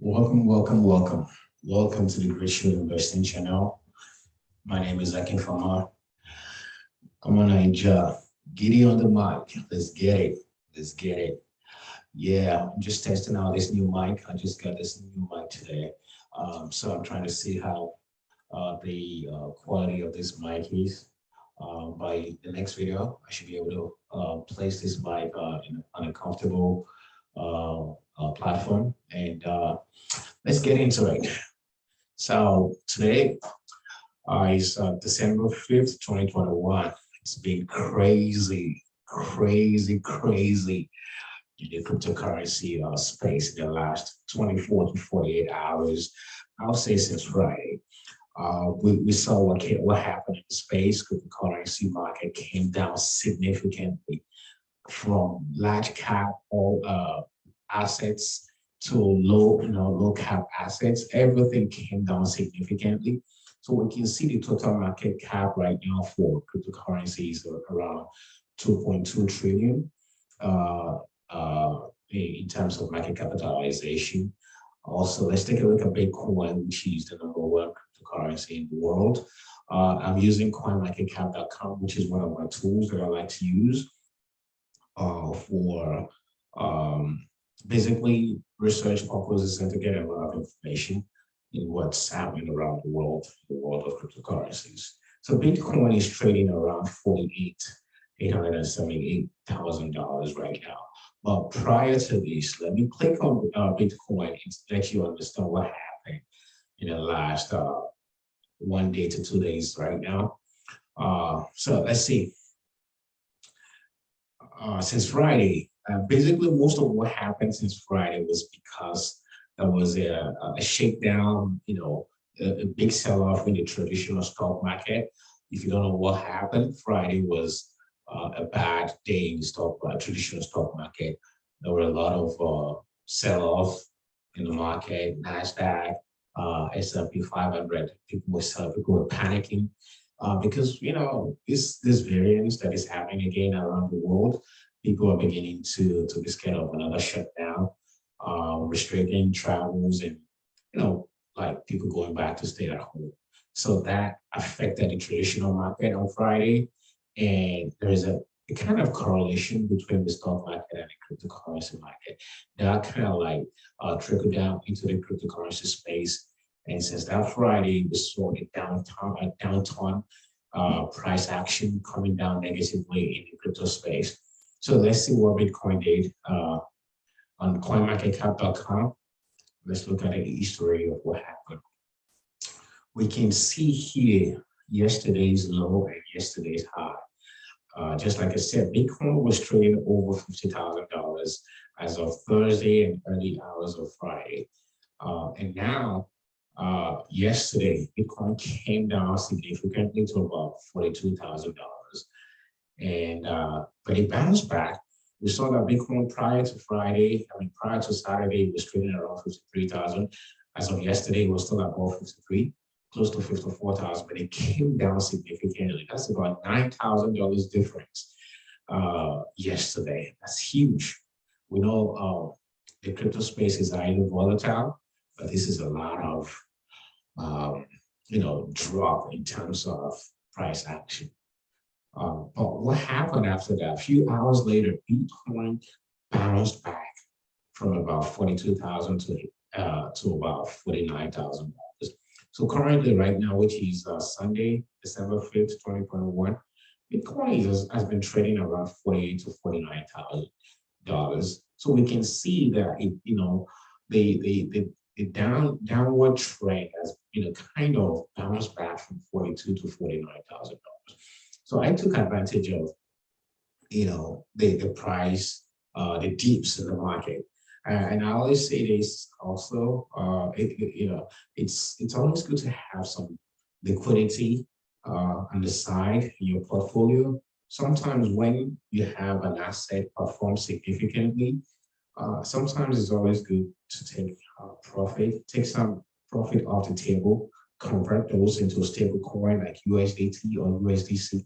Welcome, welcome, welcome. Welcome to the Great Show Investing channel. My name is Akin Fama. I'm on Ninja. Giddy on the mic. Let's get it. Let's get it. Yeah, I'm just testing out this new mic. I just got this new mic today. So I'm trying to see how the quality of this mic is. By the next video, I should be able to place this mic on a comfortable platform. And let's get into it. So today is December 5th, 2021. It's been crazy, crazy, crazy in the cryptocurrency space in the last 24 to 48 hours. I'll say since Friday. We saw what happened in the space. Cryptocurrency market came down significantly from large cap all assets to low cap assets. Everything came down significantly. So we can see the total market cap right now for cryptocurrencies are around 2.2 trillion uh, in terms of market capitalization. Also, let's take a look at Bitcoin, which is the number one cryptocurrency in the world. I'm using coinmarketcap.com, which is one of my tools that I like to use for basically research purposes and to get a lot of information in what's happening around the world of cryptocurrencies. So Bitcoin is trading around $878,000 right now. But prior to this, let me click on Bitcoin and let you understand what happened in the last 1 day to 2 days right now. So let's see. Since Friday, basically most of what happened since Friday was because there was a shakedown, a big sell-off in the traditional stock market. If you don't know what happened, Friday was a bad day in the traditional stock market. There were a lot of sell-off in the market, NASDAQ, S&P 500. People were panicking because this variance that is happening again around the world, people are beginning to be scared of another shutdown, restricting travels, and like people going back to stay at home. So that affected the traditional market on Friday, and there is a kind of correlation between the stock market and the cryptocurrency market. That kind of like trickled down into the cryptocurrency space. And since that Friday, we saw a downturn price action coming down negatively in the crypto space. So let's see what Bitcoin did on coinmarketcap.com. Let's look at the history of what happened. We can see here yesterday's low and yesterday's high. Just like I said, Bitcoin was trading over $50,000 as of Thursday and early hours of Friday. And now, yesterday, Bitcoin came down significantly to about $42,000. And but it bounced back. We saw that Bitcoin prior to Friday, prior to Saturday, it was trading around 53,000. As of yesterday, it was still above 53, close to 54,000, but it came down significantly. That's about $9,000 difference yesterday. That's huge. We know the crypto space is highly volatile, but this is a lot of drop in terms of price action. But what happened after that? A few hours later, Bitcoin bounced back from about 42,000 to about $49,000. So currently, right now, which is Sunday, December 5th, 2021, Bitcoin has been trading around 48 to $49,000. So we can see that the downward trend has kind of bounced back from 42 to $49,000. So I took advantage of the price, the dips in the market. And I always say this also, it's always good to have some liquidity on the side in your portfolio. Sometimes when you have an asset perform significantly, sometimes it's always good to take some profit off the table, convert those into a stable coin like USDT or USDC,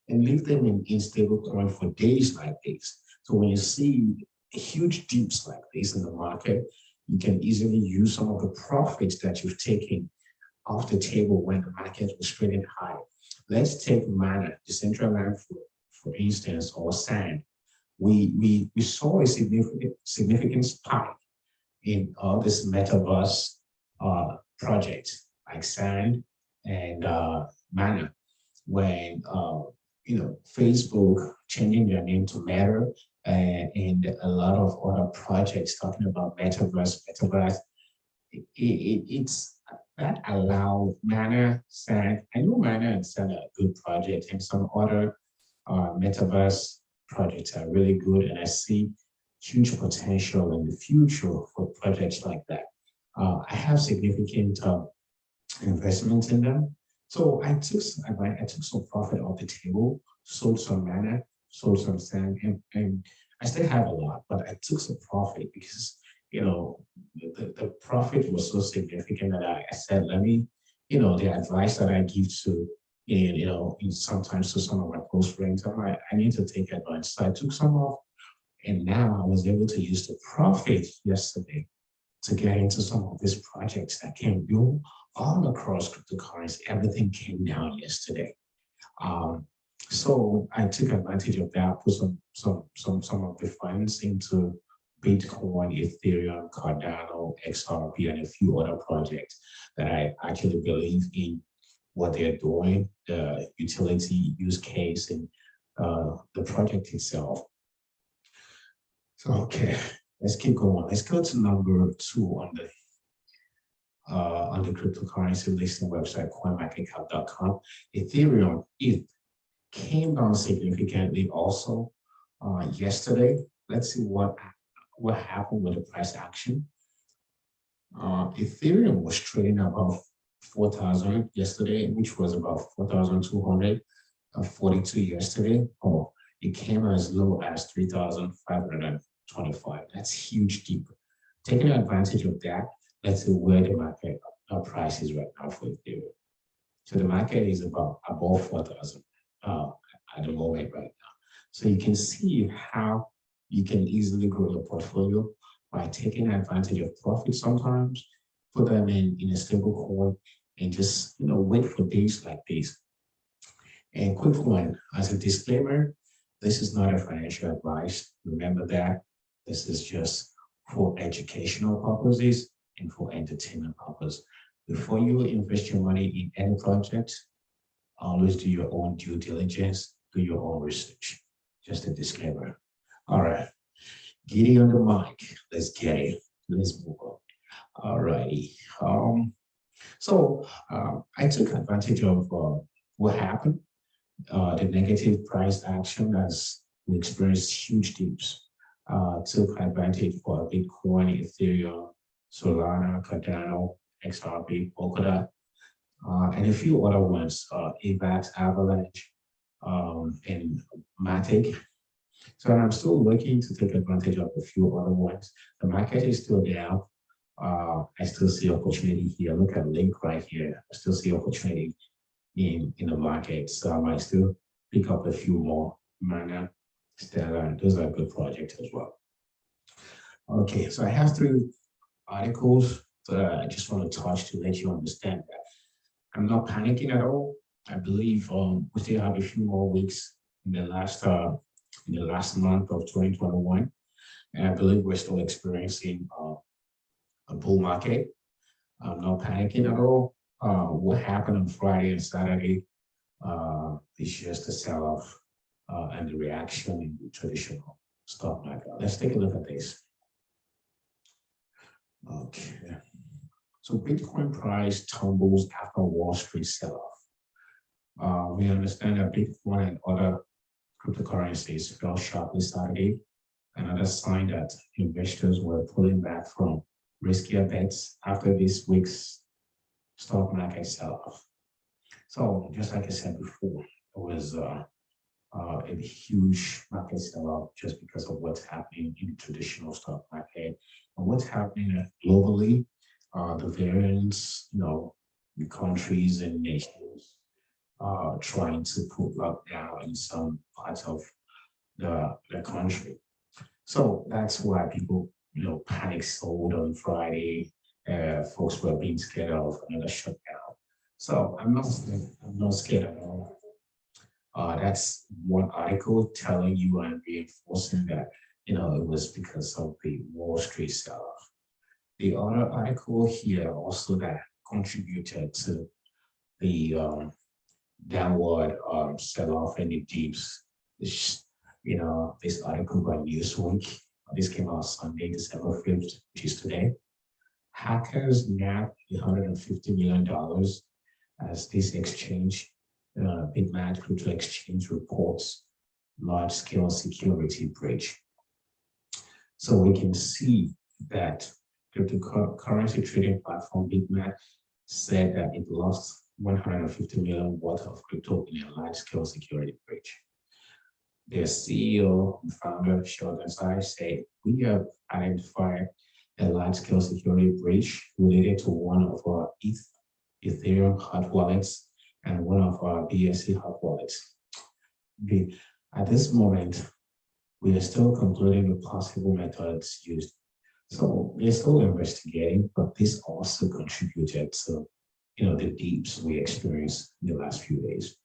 and leave them in stable coin for days like this. So when you see huge dips like this in the market, You can easily use some of the profits that you've taken off the table when the market was trading high. Let's take Mana, Decentraland, for instance, or Sand. We saw a significant spike in all this metaverse projects like Sand and Mana when Facebook changing their name to Meta and a lot of other projects talking about metaverse. It's that allowed Mana, Sand. I know Mana and Sand are good projects, and some other metaverse projects are really good, and I see huge potential in the future for projects like that. I have significant investments in them. So I took some profit off the table, sold some Mana, sold some Sand, and I still have a lot, but I took some profit because the profit was so significant that I said, let me, the advice that I give to sometimes to some of my close friends, I need to take advantage. So I took some off, and now I was able to use the profit yesterday to get into some of these projects that came due all across cryptocurrency. Everything came down yesterday. So I took advantage of that, put some of the funds into Bitcoin, Ethereum, Cardano, XRP, and a few other projects that I actually believe in what they're doing, the utility use case, and the project itself. So, okay, let's keep going. Let's go to number 2 on the cryptocurrency listing website, coinmarketcap.com. Ethereum, ETH, came down significantly also yesterday. Let's see what happened with the price action. Ethereum was trading above 4,000 yesterday, which was about 4,242 yesterday. Oh, it came as low as 3,525. That's huge deep. Taking advantage of that, let's see where the market price is right now for Ethereum. So the market is above 4,000 at the moment right now. So you can see how you can easily grow your portfolio by taking advantage of profits sometimes, put them in a stable coin, and just wait for days like this. And quick one, as a disclaimer, this is not a financial advice. Remember that this is just for educational purposes and for entertainment purposes. Before you invest your money in any project, always do your own due diligence, do your own research. Just a disclaimer. All right, Giddy on the mic. Let's get it. Let's move on. All righty. So I took advantage of what happened, the negative price action as we experienced huge dips. Took advantage for Bitcoin, Ethereum, Solana, Cardano, XRP, Polkadot, and a few other ones, AVAX, Avalanche, and Matic. So I'm still looking to take advantage of a few other ones. The market is still down. I still see opportunity here. Look at Link right here. I still see opportunity in the market. So I might still pick up a few more. Mana, Stellar, and those are good projects as well. Okay, so I have 3 articles that I just want to touch to let you understand that I'm not panicking at all. I believe we still have a few more weeks in the last month of 2021, and I believe we're still experiencing a bull market. I'm not panicking at all. What happened on Friday and Saturday is just a sell-off and the reaction in the traditional stock market. Let's take a look at this. Okay. So Bitcoin price tumbles after Wall Street sell-off. We understand that Bitcoin and other cryptocurrencies fell sharply Saturday, another sign that investors were pulling back from riskier bets after this week's stock market sell-off. So just like I said before, it was a huge market sell-off just because of what's happening in the traditional stock market and what's happening globally, the variants, the countries and nations trying to put lockdown in some parts of the country. So that's why people panic sold on Friday. Folks were being scared of another shutdown. So I'm not scared at all. That's one article telling you and reinforcing that, it was because of the Wall Street sell-off. The other article here also that contributed to the downward sell-off in the deeps. This article by Newsweek. This came out Sunday, December 5th, which is today. Hackers nabbed $150 million as this exchange, BitMart Crypto Exchange, reports large-scale security breach. So we can see that cryptocurrency trading platform BitMart said that it lost 150 million worth of crypto in a large-scale security breach. Their CEO and founder, Sheldon Tsai, said, "We have identified a large-scale security breach related to one of our Ethereum hot wallets and one of our BSC hot wallets. At this moment, we are still concluding the possible methods used. So we're still investigating, but this also contributed to the dips we experienced in the last few days.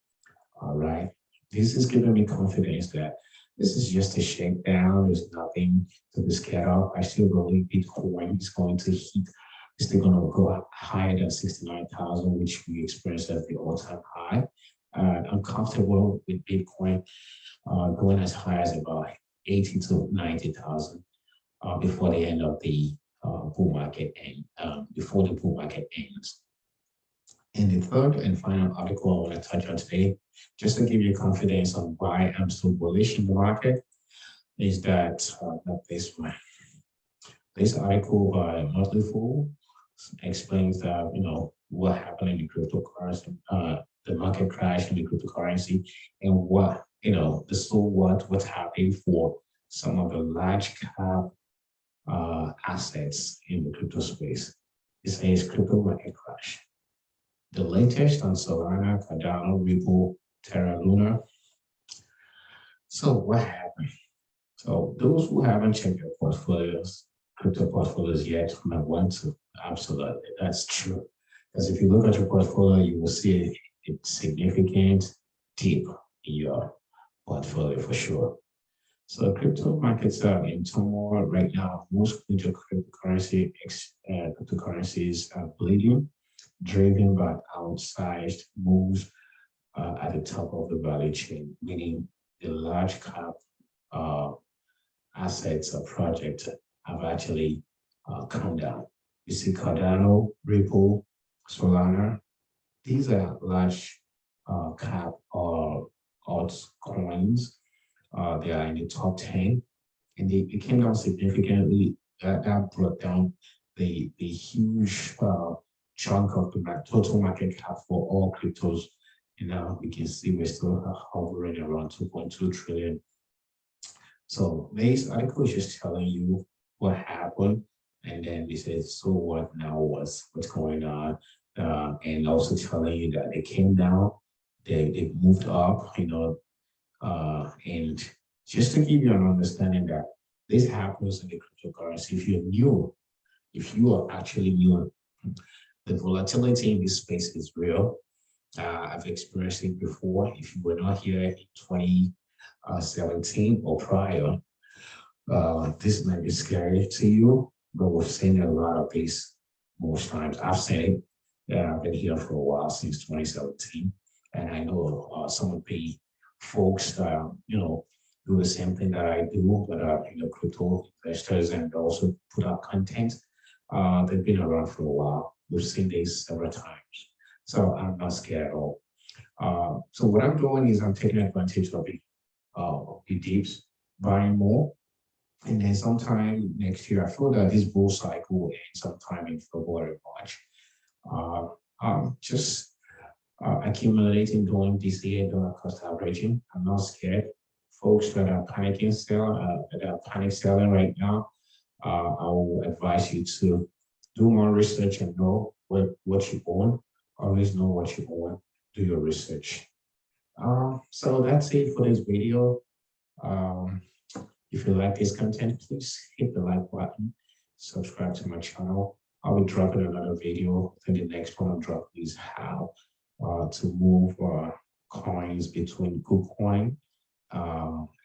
All right. This is giving me confidence that this is just a shakedown. There's nothing to be scared of. I still believe Bitcoin is going to hit, is still going to go up higher than 69,000, which we experienced at the all-time high. I'm comfortable with Bitcoin going as high as about 80 to 90,000 before the end of the bull market before the bull market ends. And the third and final article I want to touch on today, just to give you confidence on why I'm so bullish in the market, is that this one. This article by Motley Fool explains that what happened in the cryptocurrency, the market crash in the cryptocurrency, and what what's happening for some of the large cap assets in the crypto space. It says crypto market crash. The latest on Solana, Cardano, Ripple, Terra Luna. So what happened? So those who haven't checked their portfolios, crypto portfolios yet, might want to. Absolutely, that's true. Because if you look at your portfolio, you will see a significant dip in your portfolio for sure. So crypto markets are in turmoil right now. Most major cryptocurrencies are bleeding, driven by outsized moves at the top of the value chain, meaning the large cap assets or projects have actually come down. You see Cardano, Ripple, Solana, these are large cap or altcoins. They are in the top 10, and they came down significantly. That brought down the huge chunk of the total market cap for all cryptos. And now we can see we're still hovering around 2.2 trillion. So this article is just telling you what happened, and then it says, so what now? What's going on? And also telling you that they came down, they moved up, and just to give you an understanding that this happens in the cryptocurrency, if you are actually new, the volatility in this space is real. I've experienced it before. If you were not here in 2017 or prior, this might be scary to you, but we've seen a lot of this most times. I've seen it. I've been here for a while, since 2017, and I know some of the folks do the same thing that I do, but crypto investors, and also put out content. They've been around for a while. We've seen this several times, so I'm not scared at all. So what I'm doing is I'm taking advantage of the dips, buying more, and then sometime next year, I feel that this bull cycle will end sometime in February, March. Just accumulating, doing DCA, dollar cost averaging. I'm not scared. Folks that are panic selling right now, I will advise you to do more research and know what you own. Always know what you own. Do your research. So that's it for this video. If you like this content, please hit the like button, subscribe to my channel. I'll be dropping another video. I think the next one I'll drop is how to move coins between KuCoin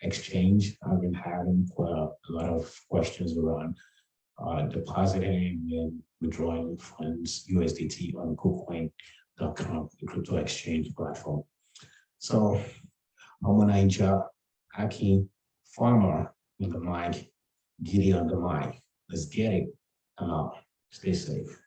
exchange. I've been having a lot of questions around depositing and withdrawing funds USDT on KuCoin.com, the crypto exchange platform. So I'm Naija Aki, farmer on the mic, Giddy on the mic. Let's get it. Stay safe.